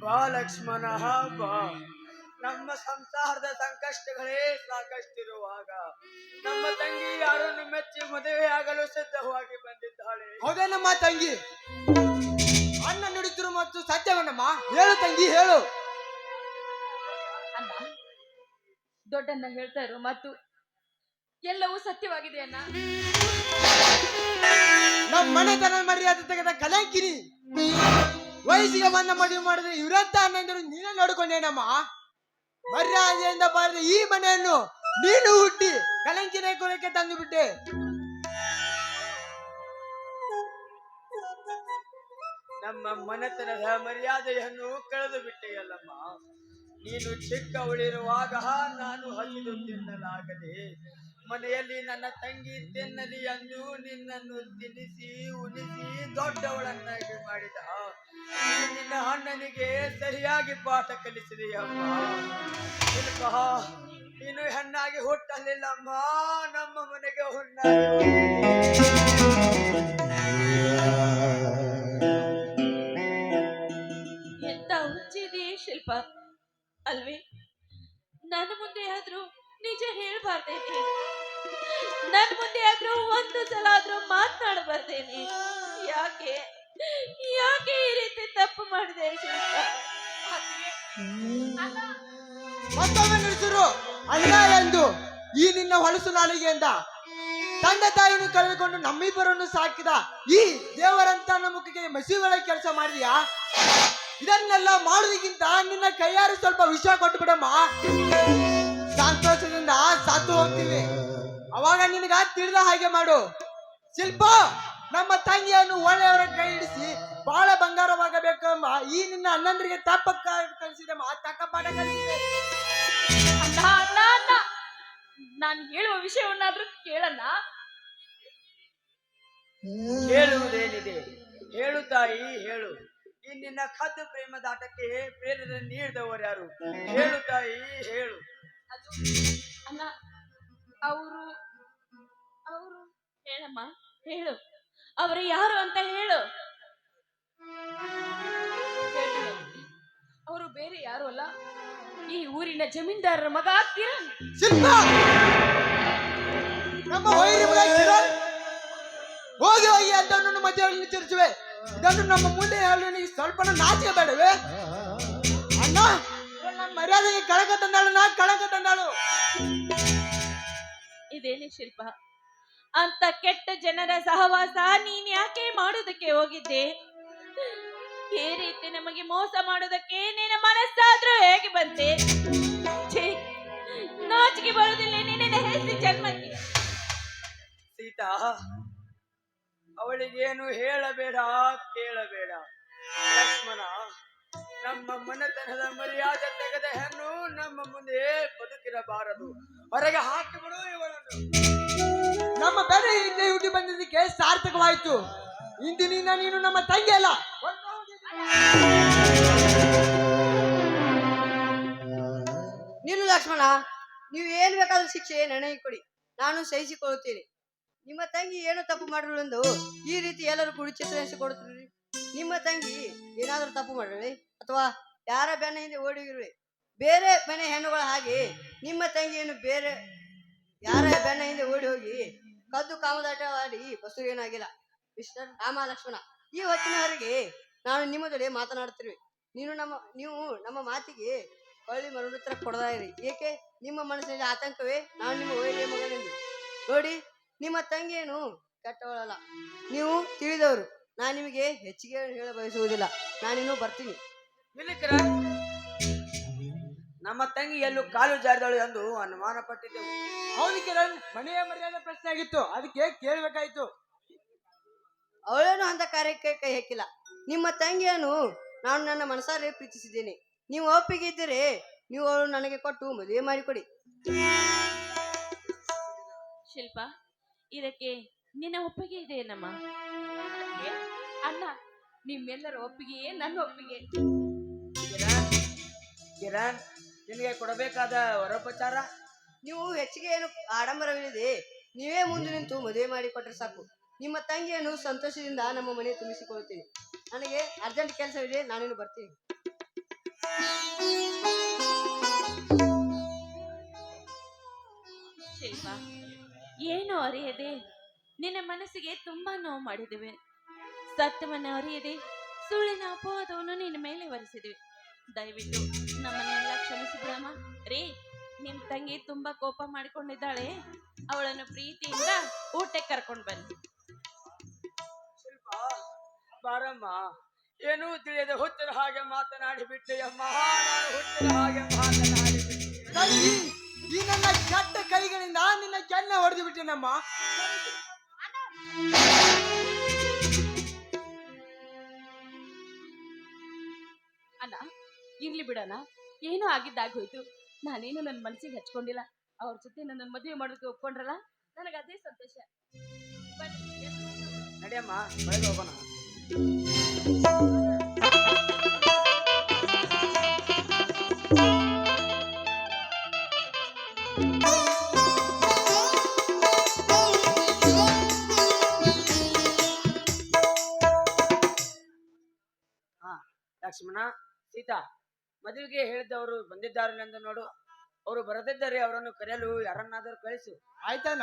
E: ಬಾ ಲಕ್ಷ್ಮಣ ಬಾ. ನಮ್ಮ ಸಂಸಾರದ ಸಂಕಷ್ಟಗಳೇ ಸಾಕಷ್ಟಿರುವಾಗ ನಮ್ಮ ತಂಗಿ ಯಾರನ್ನು ಮೆಚ್ಚಿ ಮದುವೆ ಆಗಲು ಸಿದ್ಧವಾಗಿ ಬಂದಿದ್ದಾಳೆ.
C: ಹೌದೇನಮ್ಮ ತಂಗಿ? ಅಣ್ಣ ನುಡಿದ್ರು ಮತ್ತು ಸತ್ಯವನ್ನಮ್ಮ. ಹೇಳು ತಂಗಿ, ಹೇಳು.
D: ಅಣ್ಣ, ದೊಡ್ಡಣ್ಣ ಹೇಳ್ತಾ ಇರೋ ಮಾತು ಎಲ್ಲವೂ ಸತ್ಯವಾಗಿದೆ ಅಣ್ಣ.
C: ನಮ್ಮ ಮನೆತನ ಮರ್ಯಾದೆ ತೆಗೆದ ಕಲಂಕಿನಿ ವಯಸ್ಸಿಗೆ ಬಂದ ಮದುವೆ ಮಾಡಿದ್ರೆ ಇವರಂತ ಅನ್ನಂದರು ನೀನೇ ನೋಡ್ಕೊಂಡೇನಮ್ಮ. ಮರ್ಯಾದೆಯಿಂದ ಬಾರಿದ ಈ ಮನೆಯನ್ನು ನೀನು ಹುಟ್ಟಿ ಕಲಂಕಿನ ಕುಲಕ್ಕೆ ತಂದು ಬಿಟ್ಟೆ.
E: ನಮ್ಮ ಮನೆತನದ ಮರ್ಯಾದೆಯನ್ನು ಕಳೆದು ಬಿಟ್ಟೆಯಲ್ಲಮ್ಮ. ನೀನು ಚಿಕ್ಕವಳಿರುವಾಗ ನಾನು ಹಸಿದು ತಿನ್ನಲಾಗದೆ ಮನೆಯಲ್ಲಿ ನನ್ನ ತಂಗಿ ತಿನ್ನಲಿ ಎಂದು ನಿನ್ನನ್ನು ತಿನ್ನಿಸಿ ಉಣಿಸಿ ದೊಡ್ಡವಳನ್ನಾಗಿ ಮಾಡಿದ ನಿನ್ನ ಅಣ್ಣನಿಗೆ ಸರಿಯಾಗಿ ಪಾಠ ಕಲಿಸಿದೆಯಮ್ಮ. ನೀನು ಹೆಣ್ಣಾಗಿ ಹುಟ್ಟಲಿಲ್ಲಮ್ಮ, ನಮ್ಮ ಮನೆಗೆ ಹುಣ್ಣಾಗಿ
D: ಎಂತ ಹುಚ್ಚಿದೆ ಶಿಲ್ಪ ಅಲ್ವೇ? ನನ್ನ ಮುಂದೆ ಆದ್ರೂ ನಿಜ ಹೇಳ್ಬಾರ್ದೇನೆ, ನನ್ನ ಮುಂದೆ ಆದ್ರೂ ಒಂದು ಸಲ ಆದ್ರೂ ಮಾತನಾಡಬಾರ್ದೇನೆ. ಯಾಕೆ ಯಾಕೆ ಈ ರೀತಿ ತಪ್ಪು ಮಾಡಿದೆ ಶಿಲ್ಪ?
C: ಮತ್ತೊಮ್ಮೆ ನಿಲ್ಲಿಸಿರು ಅಲ್ಲ ಎಂದು ಈ ನಿನ್ನ ಹೊಲಸು ನಾಲಿಗೆಯಿಂದ ತಂದೆ ತಾಯಿಯನ್ನು ಕಳೆದುಕೊಂಡು ನಮ್ಮಿಬ್ಬರನ್ನು ಸಾಕಿದ ಈ ದೇವರಂತ ನಮ್ಮಕ್ಕೆ ಮಸಿಗಳ ಕೆಲಸ ಮಾಡಿದ್ಯಾ? ಇದನ್ನೆಲ್ಲ ಮಾಡೋದಕ್ಕಿಂತ ನಿನ್ನ ಕೈಯಾರು ಸ್ವಲ್ಪ ವಿಷ ಕೊಟ್ಟು ಬಿಡಮ್ಮ, ಸಂತೋಷದಿಂದ ಸತ್ತು ಹೋಗ್ತೀವಿ. ಅವಾಗ ನಿನಗ ತಿಳಿದ ಹಾಗೆ ಮಾಡು. ಶಿಲ್ಪ, ನಮ್ಮ ತಂಗಿಯನ್ನು ಒಳ್ಳೆಯವರ ಕೈ ಹಿಡಿಸಿ ಬಹಳ ಬಂಗಾರವಾಗಬೇಕಮ್ಮ. ಈ ನಿನ್ನ ಅಣ್ಣಂದ್ರಿಗೆ ತಪ್ಪ ಕಲಿಸಿದಮ್ಮ, ತಕ್ಕ ಪಾಠ ಕಲಿಸಿದೆ.
D: ಅಣ್ಣ ಅಣ್ಣ ಅಣ್ಣ, ನಾನು ಹೇಳುವ ವಿಷಯವನ್ನಾದ್ರೂ ಕೇಳಣ್ಣ.
E: ಹೇಳುವುದೇನಿದೆ? ಹೇಳು ತಾಯಿ, ಹೇಳು. ಈ ನಿನ್ನ ಕದ್ದು ಪ್ರೇಮದಾಟಕ್ಕೆ ಪ್ರೇರಣೆ ನೀಡಿದವರು ಯಾರು? ಹೇಳು ತಾಯಿ, ಹೇಳು.
D: ಅದು ಅಣ್ಣ, ಅವರು ಅವರು ಹೇಳಮ್ಮ, ಹೇಳು. ಅವರು ಯಾರು ಅಂತ ಹೇಳು. ಅವರು ಬೇರೆ ಯಾರು ಅಲ್ಲ, ಈ ಊರಿನ ಜಮೀನ್ದಾರರ ಮಗ ಕಿರಣ್.
C: ಶಿಲ್ಪ, ನಮ್ಮ ವೈರಿ ಮಗ ಕಿರಣ್ ಹೋಗಿ ಹೋಗಿ ಅದನ್ನು ಮಧ್ಯದಲ್ಲಿ ತಿರುಚುವೆ. ಇದನ್ನು ನಮ್ಮ ಮುಂದೆ ಹೇಳಲು ನೀ ಸ್ವಲ್ಪ ನಾಚಿಕೆ ಬೇಡವೇ? ಅಣ್ಣ, ನಮ್ಮ ಮರ್ಯಾದೆಗೆ ಕಳಕ ತಂದಾಳು, ನಾ ಕಳಕ ತಂದಾಳು.
D: ಇದೇನೆ ಶಿಲ್ಪ, ಅಂತ ಕೆಟ್ಟ ಜನರ ಸಹವಾಸ ನೀನ್ ಯಾಕೆ ಮಾಡೋದಕ್ಕೆ ಹೋಗಿದ್ದೆ? ಈ ರೀತಿ ನಮಗೆ ಮೋಸ ಮಾಡೋದಕ್ಕೆ ನಿನ್ನ ಮನಸ್ಸಾದ್ರೂ ಹೇಗೆ ಬಂತೆ? ಛೀ, ನಾಚಿಕೆ ಬರುವುದಿಲ್ಲ ನಿನ್ನ ಹೆಸರು ಜನ್ಮಕ್ಕೆ.
E: ಸೀತಾ, ಅವಳಿಗೇನು ಹೇಳಬೇಡ, ಕೇಳಬೇಡ. ಲಕ್ಷ್ಮಣ, ನಮ್ಮ ಮನೆತನದ ಮರ್ಯಾದೆ ತೆಗೆದ ಹೆಣ್ಣು ನಮ್ಮ ಮುಂದೆ ಬದುಕಿರಬಾರದು. ಹೊರಗೆ ಹಾಕಿಬಿಡು ಇವಳನ್ನು.
C: ನಮ್ಮ ಬೆಲೆ ಹಿಂದೆ ಹುಟ್ಟಿ ಬಂದಿದ್ದಕ್ಕೆ ಸಾರ್ಥಕವಾಯಿತು. ಇಂದಿನಿಂದ ನೀನು ನಮ್ಮ ತಂಗಿ ಅಲ್ಲ.
G: ನೀನು ಲಕ್ಷ್ಮಣ, ನೀವು ಏನ್ ಬೇಕಾದ್ರೂ ಶಿಕ್ಷೆ ನನಗೆ ಕೊಡಿ, ನಾನು ಸಹಿಸಿಕೊಳ್ಳುತ್ತೇನೆ. ನಿಮ್ಮ ತಂಗಿ ಏನು ತಪ್ಪು ಮಾಡಲೆಂದು ಈ ರೀತಿ ಎಲ್ಲರೂ ಕೂಡಿ ಚಿತ್ರಿಸಿಕೊಡುತ್ತೀರಿ. ನಿಮ್ಮ ತಂಗಿ ಏನಾದರೂ ತಪ್ಪು ಮಾಡಲಿ ಅಥವಾ ಯಾರ ಬೆನ್ನ ಹಿಂದೆ ಓಡಿರುವೆ ಬೇರೆ ಮನೆ ಹೆಣ್ಣುಗಳ ಹಾಗೆ ನಿಮ್ಮ ತಂಗಿಯನ್ನು ಬೇರೆ ಯಾರ ಬೆನ್ನ ಹಿಂದೆ ಓಡಿ ಹೋಗಿ ಕದ್ದು ಕಾಮದಾಟವಾಡಿ ಬಸ್ಸು ಏನಾಗಿಲ್ಲ. ಮಿಸ್ಟರ್ ರಾಮ ಲಕ್ಷ್ಮಣ, ಈ ಹೊತ್ತಿನವರೆಗೆ ನಾನು ನಿಮ್ಮ ಜೊತೆ ಮಾತನಾಡುತ್ತಿರುವೆ. ನೀವು ನಮ್ಮ ಮಾತಿಗೆ ಕಳ್ಳಿ ಮರುತ್ರ ಕೊಡದಾ ಇರಿ. ಏಕೆ? ನಿಮ್ಮ ಮನಸ್ಸಿನಲ್ಲಿ ಆತಂಕವೇ ನಾನು ನಿಮ್ಮ ಒಳ್ಳೆಯ ಮಗನೆಂದು. ನೋಡಿ, ನಿಮ್ಮ ತಂಗಿಯೇನು ಕೆಟ್ಟವಳಲ್ಲ, ನೀವು ತಿಳಿದವರು. ನಾನು ನಿಮಗೆ ಹೆಚ್ಚಿಗೆ ಹೇಳ ಬಯಸುವುದಿಲ್ಲ. ನಾನಿನ್ನೂ ಬರ್ತೀನಿ.
E: ನಮ್ಮ ತಂಗಿ ಎಲ್ಲೂ ಕಾಲು ಜಾರಿದಳು ಎಂದು ಅನುಮಾನ ಪಟ್ಟಿದ್ದೆವು.
C: ಹೌದು ಕಿರಣ್, ಮನೆಯ ಮರ್ಯಾದೆ ಪ್ರಶ್ನೆ ಆಗಿತ್ತು, ಅದಕ್ಕೆ ಕೇಳಬೇಕಾಯ್ತು.
G: ಅವಳೇನು ಅಂತ ಕಾರ್ಯಕ್ಕೆ ಕೈ ಹಾಕಿಲ್ಲ. ನಿಮ್ಮ ತಂಗಿಯನ್ನು ನಾನು ನನ್ನ ಮನಸಾರೆ ಪ್ರೀತಿಸಿದ್ದೇನೆ. ನೀವು ಒಪ್ಪಿಗೆ ಇದ್ದರೆ ನೀವು ಅವಳು ನನಗೆ ಕೊಟ್ಟು ಮದುವೆ ಮಾಡಿಕೊಡಿ.
D: ಶಿಲ್ಪ, ಇದಕ್ಕೆ ನಿನ್ನ ಒಪ್ಪಿಗೆ ಇದೆ ನಮ್ಮ ಅಣ್ಣ. ನಿಮ್ಮೆಲ್ಲರ ಒಪ್ಪಿಗೆಯೇ ನನ್ನ ಒಪ್ಪಿಗೆ.
E: ಕಿರಣ್, ನಿನಗೆ ಕೊಡಬೇಕಾದ ವರೋಪಚಾರ
G: ನೀವು ಹೆಚ್ಚಿಗೆ ಏನು ಆಡಂಬರವಿಲ್ಲದೆ ನೀವೇ ಮುಂದೆ ನಿಂತು ಮದುವೆ ಮಾಡಿಕೊಟ್ರೆ ಸಾಕು. ನಿಮ್ಮ ತಂಗಿಯನ್ನು ಸಂತೋಷದಿಂದ ನಮ್ಮ ಮನೆ ತುಂಬಿಸಿಕೊಳ್ಳುತ್ತೇನೆ. ನನಗೆ ಅರ್ಜೆಂಟ್ ಕೆಲಸವಿದೆ, ನಾನಿನ್ನು ಬರ್ತೀನಿ.
D: ಶಿಲ್ಪ, ಏನು ಅರಿಯದೆ ನಿನ್ನ ಮನಸ್ಸಿಗೆ ತುಂಬಾ ನೋವು ಮಾಡಿದ್ದೇವೆ. ಸತ್ಯವನ್ನು ಅರಿಯದೆ ಸುಳ್ಳಿನ ಅಪವಾದವನ್ನು ನಿನ್ನ ಮೇಲೆ ಹೊರಿಸಿದ್ದೇವೆ. ದಯವಿಟ್ಟು ನಮ್ಮನ್ನೆಲ್ಲ ಕ್ಷಮಿಸಿಬಿಡಮ್ಮ. ರೀ, ನಿಮ್ ತಂಗಿ ತುಂಬಾ ಕೋಪ ಮಾಡಿಕೊಂಡಿದ್ದಾಳೆ, ಅವಳನ್ನು ಪ್ರೀತಿಯಿಂದ ಊಟಕ್ಕೆ ಕರ್ಕೊಂಡು ಬನ್ನಿ.
E: ಶಿಲ್ಪ, ಬಾರಮ್ಮ. ಏನೂ ತಿಳಿಯದೆ ಹುಚ್ಚರ ಹಾಗೆ ಮಾತನಾಡಿ ಬಿಟ್ಟೆಯಮ್ಮ. ನಾನು ಹುಚ್ಚರ ಹಾಗೆ ಮಾತನಾಡಿ ಬಿಟ್ಟೆ.
C: ತಂಗಿ, ಈ ನನ್ನ ಕೆಟ್ಟ ಕೈಗಳಿಂದ ನಿನ್ನ ಕೆನ್ನೆ ಹೊಡೆದು ಬಿಟ್ಟೆನಮ್ಮ.
D: ಅಣ್ಣ, ಇರ್ಲಿ ಬಿಡೋಣ, ಏನೋ ಆಗಿದ್ದಾಗೋಯ್ತು. ನಾನೇನು ನನ್ನ ಮನಸ್ಸಿಗೆ ಹಚ್ಕೊಂಡಿಲ್ಲ. ಅವ್ರ ಜೊತೆ ನನ್ನ ಮದುವೆ ಮಾಡೋದಕ್ಕೆ ಒಪ್ಕೊಂಡ್ರಲ್ಲ, ನನಗೆ ಅದೇ ಸಂತೋಷ. ಬನ್ನಿ.
E: ನಡಿಯಮ್ಮ, ಒಳಗೆ ಹೋಗೋಣ. ಸೀತಾ, ಮದುವೆಗೆ ಹೇಳಿದ್ದವರು ಬಂದಿದ್ದಾರೆಂದು ನೋಡು. ಅವರು ಬರದಿದ್ದರೆ ಅವರನ್ನು ಕರೆಯಲು ಯಾರನ್ನಾದರೂ ಕಳಿಸು.
C: ಆಯ್ತಾನ?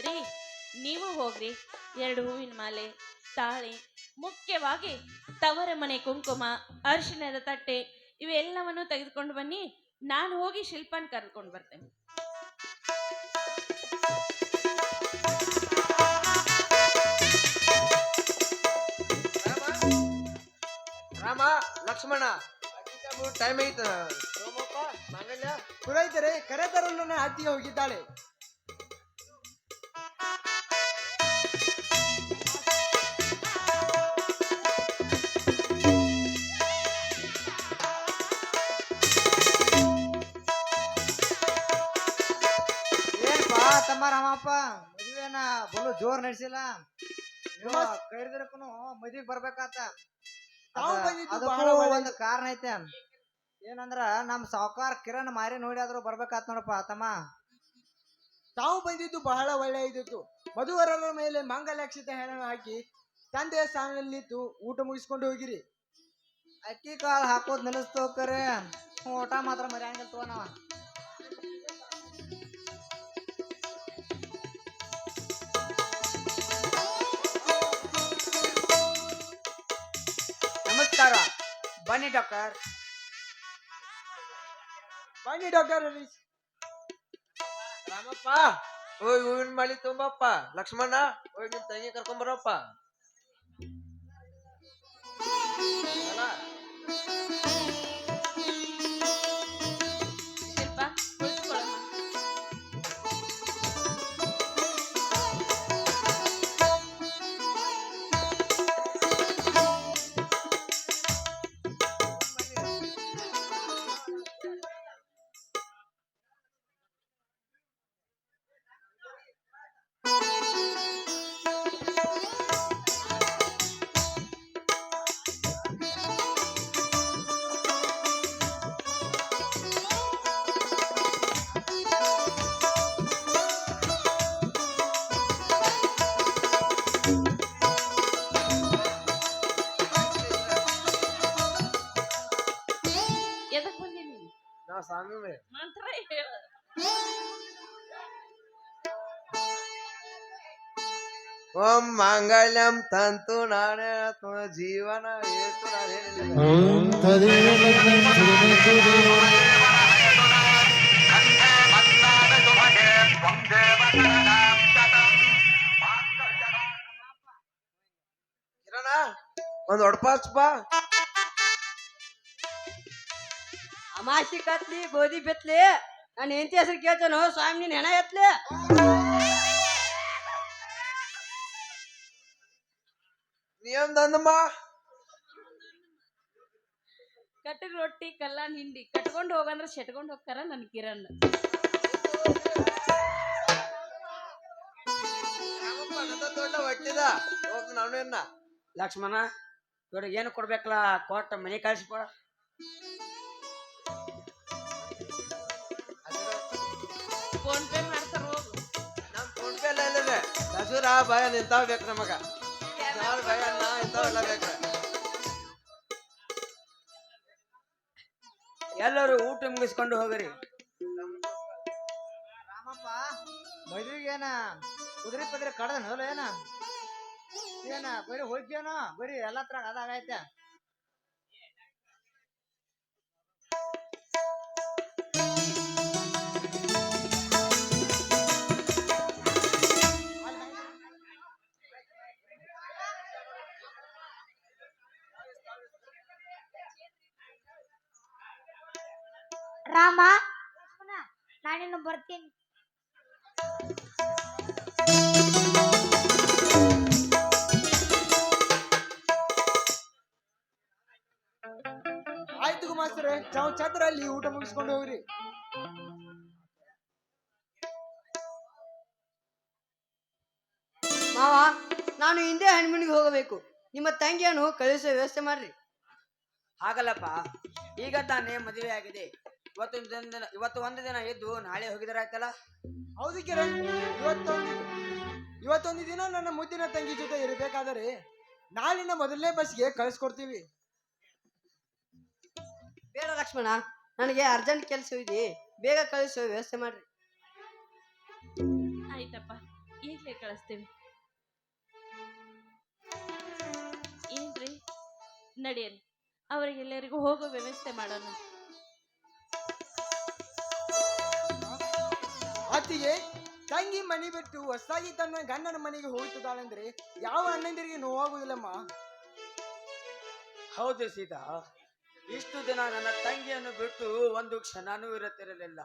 D: ರೀ, ನೀವು ಹೋಗ್ರಿ. 2 ಹೂವಿನ ಮಾಲೆ, ತಾಳಿ, ಮುಖ್ಯವಾಗಿ ತವರ ಮನೆ ಕುಂಕುಮ, ಅರಿಶಿಣದ ತಟ್ಟೆ ಇವೆಲ್ಲವನ್ನು ತೆಗೆದುಕೊಂಡು ಬನ್ನಿ. ನಾನು ಹೋಗಿ ಶಿಲ್ಪನ್ ಕರೆದುಕೊಂಡು ಬರ್ತೇನೆ.
A: ರಾಮ ಲಕ್ಷ್ಮಣ ಟೈಮ್ ಐತ ಮಂಗಲ್ಯ
C: ಪುರೋಹಿತರೆ, ಕರೆ ತರಲು ನನ್ನ ಅತ್ತಿಗೆ ಹೋಗಿದ್ದಾಳೆ.
H: ಏನಪ್ಪಾ ತಮ್ಮ ರಾಮಪ್ಪ, ಮದುವೆನ ಬಲು ಜೋರ್ ನಡೆಸಿಲ್ಲ. ನೀವು ಕೈದಿರಕ್ಕೂ ಮದ್ವಿಗ್ ಬರ್ಬೇಕಾತ.
C: ತಾವು ಬಂದಿದ್ದು
H: ಅದಕ್ಕೂ
C: ಬಹಳ ಒಳ್ಳೆ-
H: ಒಂದು ಕಾರಣ ಐತೆ. ಏನಂದ್ರ ನಮ್ ಸಾವುಕಾರ ಕಿರಣ್ ಮಾರಿ ನೋಡಿದ್ರು ಬರ್ಬೇಕಾತ್ ನೋಡಪ್ಪ ತಮ್ಮ.
C: ತಾವು ಬಂದಿದ್ದು ಬಹಳ ಒಳ್ಳೆಯದಿತ್ತು. ಮಧುವರರ ಮೇಲೆ ಮಾಂಗಲ್ಯಾಕ್ಷತೆ ಹೆಣ ಹಾಕಿ ತಂದೆಯ ಸ್ಥಾನದಲ್ಲಿ ನಿಂತು ಊಟ ಮುಗಿಸ್ಕೊಂಡು ಹೋಗಿರಿ.
H: ಅಕ್ಕಿ ಕಾಳು ಹಾಕೋದ್ ನಿಲ್ಲಿಸ್ತು ಕರೆ, ಊಟ ಮಾತ್ರ ಮರ್ಯಾಂಗಿಲ್ ತಗೋ ನಾವ.
E: ನಮಸ್ಕಾರ, ಬನ್ನಿ ಡಾಕ್ಟರ್.
C: ಬನ್ನಿ ಡಾಕ್ಟರ್ ಹರೀಶ್.
A: ರಾಮಪ್ಪ ಹೋಗಿ ಹೂವಿನ ಮಾಲಿ ತುಂಬಪ್ಪ. ಲಕ್ಷ್ಮಣ ಹೋಗಿ ನಿಮ್ ತಂಗಿ ಕರ್ಕೊಂಬರಪ್ಪ.
D: ಶಿಲ್ಪ, ಕುಳಿತುಕೊಳ್ಳಮ್ಮ. ಎದಕ್ ಬಂದಿ ನೀನು?
A: ನಾ ಸ್ವಾಮಿ
D: ಮಂತ್ರ ಹೇಳು.
A: ಓಂ ಮಾಂಗಲ್ಯಂ ತಂತು ನಾನೇ ಜೀವನ ಏತು ನಾನೇನಿಲ್ಲ. ಕಿರಣ ಒಂದ್ ಒಡಪಾಚ್ಪ.
G: ಅಮಾಸಿ ಕತ್ಲಿ ಗೋಧಿ ಬೆತ್ಲಿ ನಾನು ಹೆಂಡತಿ ಹೆಸರು ಕೇಳ್ತೇನೋ ಸ್ವಾಮಿ, ನೀನ್ ಹೆಣ ಎತ್ಲಿ.
A: ನೀಂದಮ್ಮ
D: ಕಟ್ಟಗ್ ರೊಟ್ಟಿ ಕಲ್ಲಾನ್ ಹಿಂಡಿ ಕಟ್ಕೊಂಡು ಹೋಗಂದ್ರ ಶೆಟ್ಕೊಂಡು ಹೋಗ್ತಾರ ನನ್ ಕಿರಣ್.
A: ದೊಡ್ಡ ಹೊಟ್ಟಿದ ಹೋಗ್ ನಾವೇನ.
E: ಲಕ್ಷ್ಮಣ, ಇವ್ರಿಗೆ ಏನು ಕೊಡ್ಬೇಕಲ್ಲ ಕೊಟ್ಟ ಮನೆ ಕಳಿಸ್ಕೊಡ.
D: ಫೋನ್ ಪೇ ಮಾಡ್ತಾರ ಹೋಗು.
A: ನಮ್ ಫೋನ್ ಪೇ ಎಲ್ಲ ಇಲ್ಲದೆ ದಸೂರ ಭಯ ನಿಂತಾವ್ ಬೇಕು ನಮಗ. ಸಾರ್ ಭಯ ಅನ್ನ ಇಂಥವೆಲ್ಲ ಬೇಕ್ರ.
E: ಎಲ್ಲರೂ ಊಟ ಮುಗಿಸ್ಕೊಂಡು ಹೋಗ್ರಿ.
H: ರಾಮಪ್ಪ, ಮದ್ವಿಗೇನ ಕುದುರೆ ಪದ್ರಿ ಕಡ್ದನ ಏನ? ಏನ ಬರೀ ಹೋಗ್ಯೇನೋ, ಬರೀ ಎಲ್ಲ ತರ ಅದಾಗೈತೆ.
F: ರಾಮ ಲಕ್ಷ್ಮಣ, ನಾನಿನ್ನು ಬರ್ತೀನಿ.
C: ಆಯ್ತು ಗುಮಾಸ್ತರೆ, ತಾವು ಛತ್ರಲ್ಲಿ ಊಟ ಮುಗಿಸ್ಕೊಂಡು ಹೋಗ್ರಿ.
G: ಮಾವ, ನಾನು ಹಿಂದೆ ಹಣ್ಮಣಿಗೆ ಹೋಗಬೇಕು. ನಿಮ್ಮ ತಂಗಿಯನ್ನು ಕಳಿಸೋ ವ್ಯವಸ್ಥೆ ಮಾಡ್ರಿ.
E: ಹಾಗಲ್ಲಪ್ಪ, ಈಗ ತಾನೇ ಮದುವೆ ಆಗಿದೆ. ಇವತ್ತು ಒಂದು ದಿನ ಇದ್ದು ನಾಳೆ ಹೋಗಿದ್ರೆ ಆಯ್ತಲ್ಲ.
C: ಹೌದು ಕಿರಣ್, ಇವತ್ತೊಂದು ದಿನ ನನ್ನ ಮುದ್ದಿನ ತಂಗಿ ಜೊತೆ ಇರಬೇಕಾದರೆ ನಾಳಿನ ಮೊದಲನೇ ಬಸ್ಗೆ ಕಳಿಸ್ಕೊಡ್ತೀವಿ.
G: ಬೇಡ ಲಕ್ಷ್ಮಣ, ನನಗೆ ಅರ್ಜೆಂಟ್ ಕೆಲಸ ಇದೆ, ಬೇಗ ಕಳಿಸೋ ವ್ಯವಸ್ಥೆ ಮಾಡ್ರಿ.
D: ಆಯ್ತಪ್ಪ, ಈಗಲೇ ಕಳಿಸ್ತೇವೆ. ಏನ್ರಿ, ನಡೆಯಲಿ, ಅವರಿಗೆಲ್ಲರಿಗೂ ಹೋಗೋ ವ್ಯವಸ್ಥೆ ಮಾಡೋಣ.
C: ಅತ್ತಿಗೆ ತಂಗಿ ಮನೆ ಬಿಟ್ಟು ಹೊಸದಾಗಿ ತನ್ನ ಗಂಡನ ಮನೆಗೆ ಹೋಗ್ತಿದ್ದಾಳಂದ್ರೆ ಯಾವ ಅಣ್ಣಂದಿರಿಗೆ ನೋವಾಗುದಿಲ್ಲಮ್ಮ.
E: ಹೌದು ಸೀತಾ, ಇಷ್ಟು ದಿನ ನನ್ನ ತಂಗಿಯನ್ನು ಬಿಟ್ಟು ಒಂದು ಕ್ಷಣನೂ ಇರುತ್ತಿರಲಿಲ್ಲ.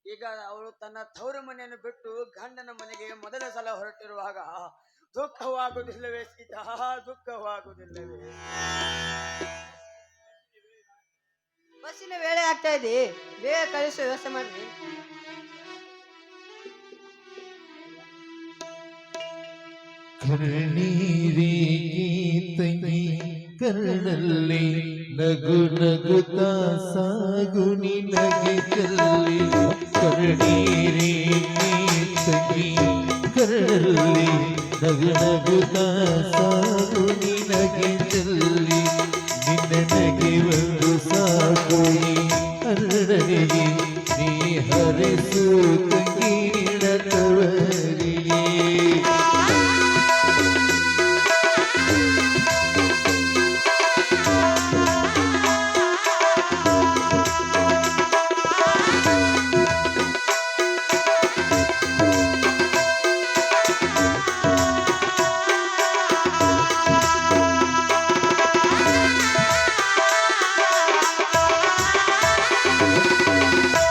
E: ಈಗ ಅವಳು ತನ್ನ ತವರು ಮನೆಯನ್ನು ಬಿಟ್ಟು ಗಂಡನ ಮನೆಗೆ ಮೊದಲ ಸಲ ಹೊರಟಿರುವಾಗ ದುಃಖವಾಗುವುದಿಲ್ಲವೇ ಸೀತಾ, ದುಃಖವಾಗುವುದಿಲ್ಲವೇ?
G: ಬಸ್ಸಿನ ವೇಳೆ ಆಗ್ತಾ ಇದೆ, ಬೇಗ ಕಳಿಸೋ ವ್ಯವಸ್ಥೆ ಮಾಡ್ರಿ.
I: ಕಣ್ಣೀರೇ ತಂಗಿ ಕರಳಲ್ಲಿ ನಗು ನಗುತ್ತಾ ಸಾಗು ನಿನಗೆ ಚೆಲ್ಲಿ. ಕಣ್ಣೀರೇ ತಂಗಿ ಕರಳಲ್ಲಿ ನಗು ನಗುತ್ತಾ ಸಾಗು ನಿನಗೆ ಚೆಲ್ಲಿ. ನಿನ್ನಗೆ ಒಂದು ಸಾಕು ಹರಡಲಿಗೆ ನೀ ಹರಿಸು ತಂಗಿನ ತವರಿಗೆ.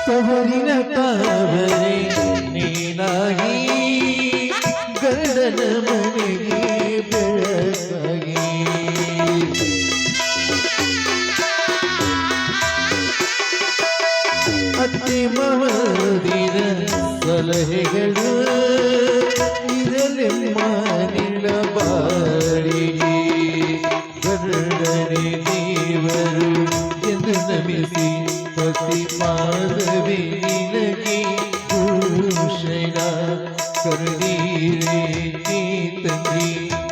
I: ತವರಿನ ತಾವರೆ ನೀನಾಗಿ ಗಂಡನ ಮನೆಗೆ ಬೆಳಕಾಗಿ. ಅತ್ತೆ ಮಹದಿನ ಸಲಹೆಗಳು ಇರಲೆಮ್ಮ ನಿನ್ನ ಬಾಳಿಗೆ. ಗಂಡನೇ ದೇವರು ಎಂದು ನಮಿಸಿ ಪತಿ ಪಾದವೇ ನಿನಗೆ ಭೂಷಣ. ಕರುಣೀರೇ ತಂಗಿ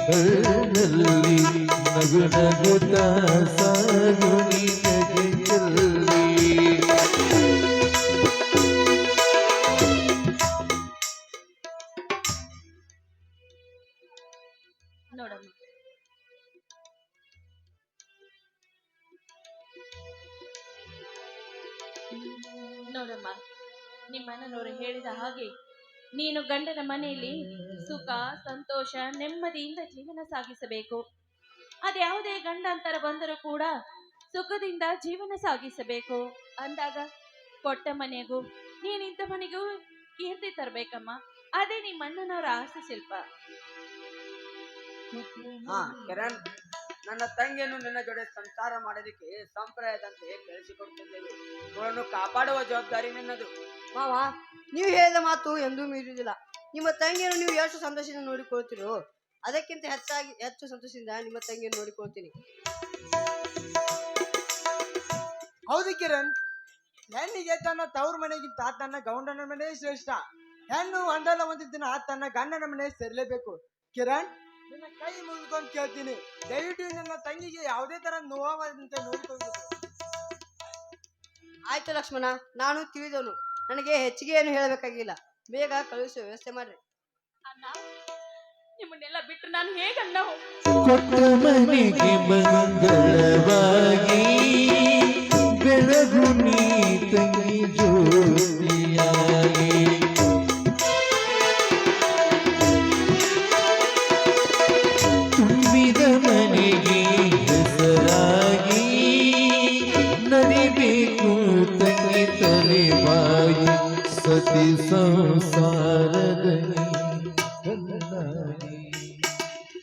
I: ಕರಳಲ್ಲಿ ನಗು ನಗುತ್ತಾ ಸಾಗು ನಿನಗೆ ಚೆಲ್ಲಿ.
D: ನೋಡಮ್ಮ, ನೋಡಮ್ಮ, ನಿಮ್ಮಣ್ಣನವರು ಹೇಳಿದ ಹಾಗೆ ನೀನು ಗಂಡನ ಮನೆಯಲ್ಲಿ ಸುಖ, ಸಂತೋಷ, ನೆಮ್ಮದಿಯಿಂದ ಜೀವನ ಸಾಗಿಸಬೇಕು. ಅದ್ಯಾವುದೇ ಗಂಡಾಂತರ ಬಂದರೂ ಕೂಡ ಸುಖದಿಂದ ಜೀವನ ಸಾಗಿಸಬೇಕು ಅಂದಾಗ ಕೊಟ್ಟ ಮನೆಗೂ ನೀನಿದ್ದ ಮನೆಗೂ ಕೀರ್ತಿ ತರಬೇಕಮ್ಮ. ಅದೇ ನಿಮ್ಮಣ್ಣನವರ ಆಸೆ ಶಿಲ್ಪ.
E: ಹಾ ಕಿರಣ್, ನನ್ನ ತಂಗಿಯನ್ನು ನಿನ್ನ ಜೊತೆ ಸಂಸಾರ ಮಾಡೋದಕ್ಕೆ ಸಂಪ್ರದಾಯದಂತೆ ಕಳಿಸಿಕೊಡ್ತಿದ್ದೇವೆ. ಅವಳನ್ನು ಕಾಪಾಡುವ ಜವಾಬ್ದಾರಿ ನಿನ್ನದು.
G: ಮಾವ, ನೀವು ಹೇಳಿದ ಮಾತು ಎಂದೂ ಮೀರುವುದಿಲ್ಲ. ನಿಮ್ಮ ತಂಗಿಯನ್ನು ನೀವು ಎಷ್ಟು ಸಂತೋಷದಿಂದ ನೋಡಿಕೊಳ್ತೀರೋ ಅದಕ್ಕಿಂತ ಹೆಚ್ಚು ಸಂತೋಷದಿಂದ ನಿಮ್ಮ ತಂಗಿಯನ್ನು ನೋಡಿಕೊಳ್ತೀನಿ.
C: ಹೌದು ಕಿರಣ್, ಹೆಣ್ಣಿಗೆ ತನ್ನ ತವ್ರ ಮನೆಗಿಂತ ತನ್ನ ಗೌಂಡನ ಮನೆ ಶ್ರೇಷ್ಠ. ಹೆಣ್ಣು ಒಂದಲ್ಲ ಒಂದು ದಿನ ತನ್ನ ಗಂಡನ ಮನೆ ಸೇರ್ಲೇಬೇಕು. ಕಿರಣ್, ನಿನ್ನ ಕೈ ಮುಗಿದುಕೊಂಡು ಕೇಳ್ತೀನಿ, ದಯವಿಟ್ಟು ನನ್ನ ತಂಗಿಗೆ ಯಾವುದೇ ತರ ನೋವಾಗದಂತೆ ನೋಡಿಕೊಳ್ಬೇಕು.
G: ಆಯ್ತು ಲಕ್ಷ್ಮಣ, ನಾನು ತಿಳಿದವನು, ನನಗೆ ಹೆಚ್ಚಿಗೆ ಏನು ಹೇಳಬೇಕಾಗಿಲ್ಲ. ಬೇಗ ಕಳುಹಿಸುವ ವ್ಯವಸ್ಥೆ ಮಾಡ್ರಿ.
D: ಅಣ್ಣ, ನಿಮ್ಮನ್ನೆಲ್ಲ ಬಿಟ್ಟು ನಾನು ಹೇಗಣ್ಣ
I: ಕೊಟ್ಟ ಮನೆಗೆ ಮಂಗಳವಾಗಿ ಬೆಳಗು ನೀ ತಂಗಿ ಜ್ಯೋತಿಯಾಗಿ. ತುಂಬಿದ ಮನೆಗೆ ಹೆಸರಾಗಿ ನಡಿಬೇಕು ತಂಗಿ ತಲೆಬಾಗಿ. ಸತಿ ಸಂಸಾರದಲ್ಲಿ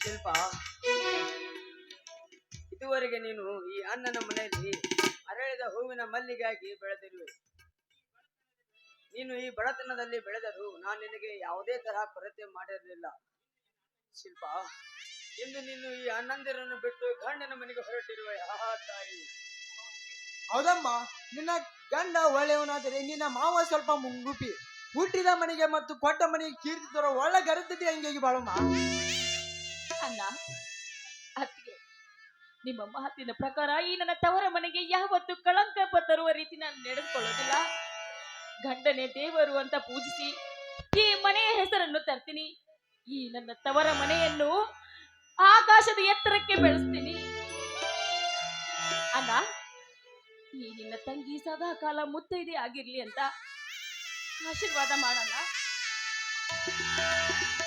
E: ಶಿಲ್ಪ, ಇದುವರೆಗೆ ನೀನು ಈ ಅಣ್ಣನ ಮನೆಯಲ್ಲಿ ಅರಳಿದ ಹೂವಿನ ಮಲ್ಲಿಗಾಗಿ ಬೆಳೆದಿರುವೆ. ನೀನು ಈ ಬಡತನದಲ್ಲಿ ಬೆಳೆದರೂ ನಾನು ನಿನಗೆ ಯಾವುದೇ ತರಹ ಕೊರತೆ ಮಾಡಿರಲಿಲ್ಲ. ಶಿಲ್ಪ, ಇಂದು ನೀನು ಈ ಅಣ್ಣಂದಿರನ್ನು ಬಿಟ್ಟು ಗಂಡನ ಮನೆಗೆ ಹೊರಟಿರುವ ತಾಯಿ.
C: ಹೌದಮ್ಮ, ನಿನ್ನ ಗಂಡ ಒಳ್ಳೆಯವನಾದರೆ ನಿನ್ನ ಮಾವ ಸ್ವಲ್ಪ ಮುಂಗುಪಿ. ಹುಟ್ಟಿದ ಮನೆಗೆ ಮತ್ತು ಕೊಟ್ಟ ಮನೆಗೆ ಕೀರ್ತಿ ತರೋ ಒಳ್ಳೆ ಗರತಿದ್ದೆ ಹಂಗಾಗಿ ಬಾಳಮ್ಮ.
D: ಅಣ್ಣ, ಅತ್ತಿಗೆ, ನಿಮ್ಮ ಮಾತಿನ ಪ್ರಕಾರ ಈ ನನ್ನ ತವರ ಮನೆಗೆ ಯಾವತ್ತು ಕಳಂಕ ತರುವ ರೀತಿ ನಾನು ನಡೆದುಕೊಳ್ಳೋದಿಲ್ಲ. ಗಂಡನೇ ದೇವರು ಅಂತ ಪೂಜಿಸಿ ಈ ಮನೆಯ ಹೆಸರನ್ನು ತರ್ತೀನಿ. ಈ ನನ್ನ ತವರ ಮನೆಯನ್ನು ಆಕಾಶದ ಎತ್ತರಕ್ಕೆ ಬೆಳೆಸ್ತೀನಿ. ಅಣ್ಣ, ಈ ನಿನ್ನ ತಂಗಿ ಸದಾ ಕಾಲ ಮುತ್ತೈದೆ ಆಗಿರ್ಲಿ ಅಂತ ಆಶೀರ್ವಾದ ಮಾಡೋಣ.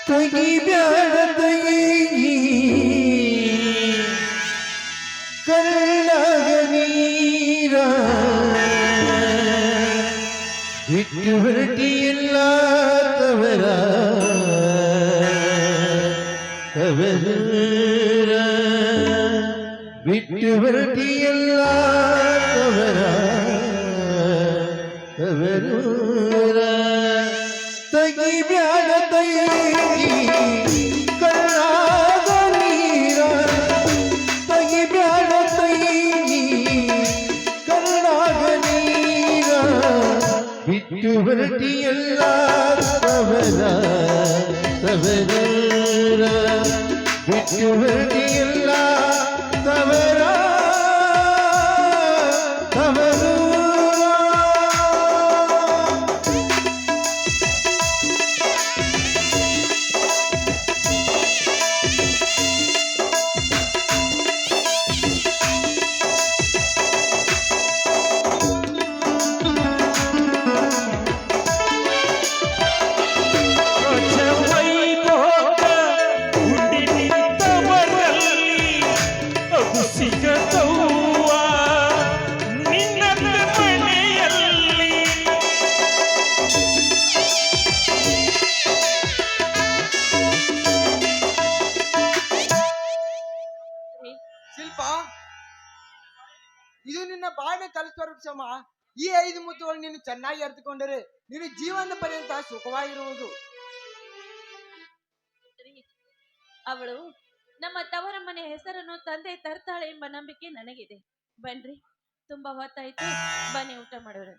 I: ತೆಗಿಬ್ಯಾಡ ತಂಗಿ ಕಣ್ಣಾಗ ನೀರ ಬಿಟ್ಟು ಹೊರಟಿಯಲ್ಲ ತವರ ತವರ ಬಿಟ್ಟು ಹೊರಟಿಯಲ್ಲ ತವರ ತವರೂರ ತೆಗಿಬ್ಯಾಡ ತಂಗಿ ಕಣ್ಣಾಗ ನೀರ ತೆಗಿಬ್ಯಾಡ ತಂಗಿ ಕಣ್ಣಾಗ ನೀರ ಬಿಟ್ಟು ಹೊರಟಿಯಲ್ಲ ತವರ ತವರೂರ ಬಿಟ್ಟು ಹೊರಟಿಯಲ್ಲ ತವರ ತವರೂರ
C: ಶಿಲ್ಪ, ಇದು ನಿನ್ನ ಬಾಳೆ ಕಲಿಸುವ ವೃಕ್ಷಮ್ಮ. ಈ 5 ಮುತ್ತುಗಳು ನೀನು ಚೆನ್ನಾಗಿ ಅರ್ಥಕೊಂಡರೆ ನೀನು ಜೀವನ ಪರ್ಯಂತ ಸುಖವಾಗಿರುವುದು.
D: ಅವಳು ನಮ್ಮ ತವರ ಮನೆ ಹೆಸರನ್ನು ತಂದೆ ತರ್ತಾಳೆ ಎಂಬ ನಂಬಿಕೆ ನನಗಿದೆ. ಬನ್ರಿ, ತುಂಬಾ ಹೊತ್ತಾಯ್ತು, ಬನ್ನಿ ಊಟ ಮಾಡೋಣ.